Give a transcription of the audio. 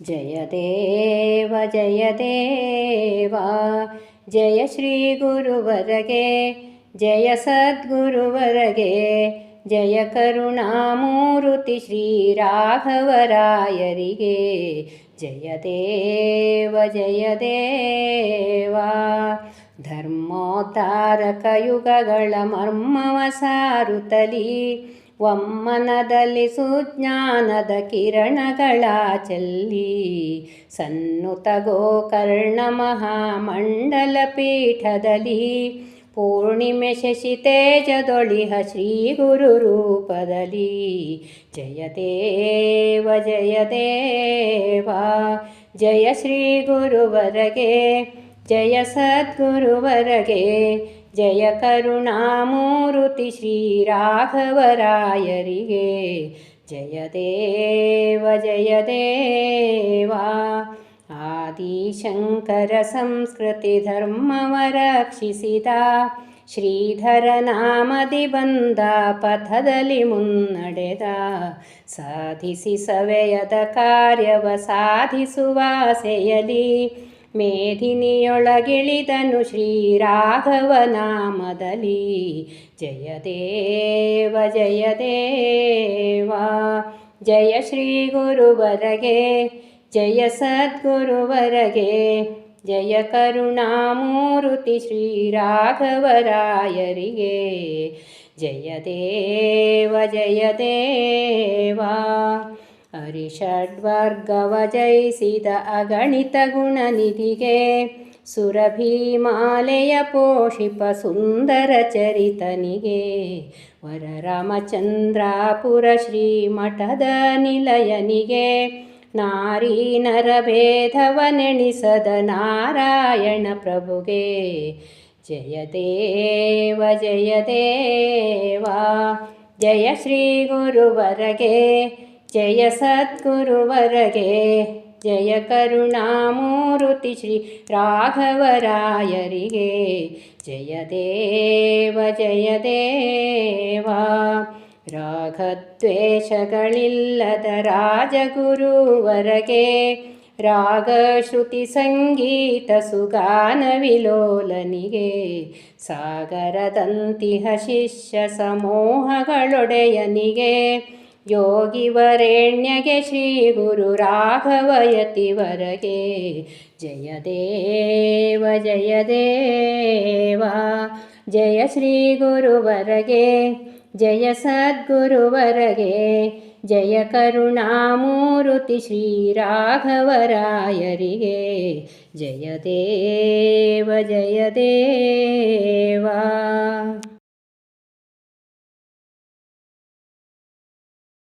ಜಯ ದೇವ ಜಯ ದೇವ ಜಯ ಶ್ರೀ ಗುರುವರಗೆ ಜಯ ಸದ್ಗುರುವರಗೆ ಜಯ ಕರುಣಾಮೂರ್ತಿ ಶ್ರೀ ರಾಘವರಾಯರಿಗೆ ಜಯ ದೇವ ಜಯ ದೇವ ಧರ್ಮೋದ್ಧಾರಕ ಯುಗಗಳ ಮರ್ಮವ ಸಾರುತ್ತಲಿ ಒಮ್ಮನದಲ್ಲಿ ಸುಜ್ಞಾನದ ಕಿರಣಗಳ ಚೆಲ್ಲಿ ಸನ್ನುತ ಗೋಕರ್ಣ ಮಹಾಮಂಡಲ ಪೀಠದಲ್ಲಿ ಪೂರ್ಣಿಮೆ ಶಶಿ ತೇಜದೊಳಿಹ ಶ್ರೀ ಗುರು ರೂಪದಲ್ಲಿ ಜಯ ದೇವ ಜಯ ದೇವ ಜಯ ಶ್ರೀ ಗುರುವರಗೆ ಜಯ ಸದ್ಗುರುವರಗೆ ಜಯ ಕರುಣಾಮೂರ್ತಿ ಶ್ರೀ ರಾಘವರಾಯರಿಗೆ ಜಯ ದೇವ ಜಯ ದೇವ ಆದಿಶಂಕರ ಸಂಸ್ಕೃತಿ ಧರ್ಮವ ರಕ್ಷಿಸಿದ ಶ್ರೀಧರ ನಾಮದಿ ಬಂದ ಪಥದಲ್ಲಿ ಮುನ್ನಡೆದ ಸಾಧಿಸಿ ಸವೆಯದ ಕಾರ್ಯವ ಸಾಧಿಸುವ ಆಸೆಯಲಿ ಮೇದಿನಿಯೊಳಗಿಳಿದನು ಶ್ರೀರಾಘವ ನಾಮದಲ್ಲಿ ಜಯ ದೇವ ಜಯ ದೇವ ಜಯ ಶ್ರೀ ಗುರುವರಗೆ ಜಯ ಸದ್ಗುರುವರಗೆ ಜಯ ಕರುಣಾಮೂರ್ತಿ ಶ್ರೀ ರಾಘವರಾಯರಿಗೆ ಜಯ ದೇವ ಜಯ ದೇವ ಹರಿಷಡ್ವರ್ಗವ ಜಯಿಸಿದ ಅಗಣಿತ ಗುಣನಿಧಿಗೆ ಸುರಭೀಮಾಲೆಯ ಪೋಷಿಪ ಸುಂದರ ಚರಿತನಿಗೆ ವರರಾಮಚಂದ್ರಾಪುರ ಶ್ರೀಮಠದ ನಿಲಯನಿಗೆ ನಾರೀ ನರಭೇದವ ನೆಣಿಸದ ನಾರಾಯಣ ಪ್ರಭುಗೆ ಜಯ ದೇವ ಜಯ ದೇವ ಜಯ ಶ್ರೀ ಗುರುವರಗೆ ಜಯ ಸದ್ಗುರುವರಗೆ ಜಯ ಕರುಣಾಮೂರ್ತಿ ಶ್ರೀ ರಾಘವರಾಯರಿಗೆ ಜಯ ದೇವ ಜಯ ದೇವ ರಾಗದ್ವೇಷಗಳಿಲ್ಲದ ರಾಜಗುರುವರಗೆ ರಾಗ ಶ್ರುತಿ ಸಂಗೀತ ಸುಗಾನ ವಿಲೋಲನಿಗೆ ಸಾಗರದಂತಿಹ ಶಿಷ್ಯ ಸಮೂಹಗಳೊಡೆಯನಿಗೆ ಯೋಗಿ ವರೇಣ್ಯಗೆ ಶ್ರೀ ಗುರು ರಾಘವಯತಿವರಗೆ ಜಯ ದೇವ ಜಯ ದೇವ ಜಯ ಶ್ರೀ ಗುರುವರಗೆ ಜಯ ಸದ್ಗುರುವರಗೆ ಜಯ ಕರುಣಾಮೂರ್ತಿ ಶ್ರೀ ರಾಘವರಾಯರಿಗೆ ಜಯ ದೇವ ಜಯ ದೇವ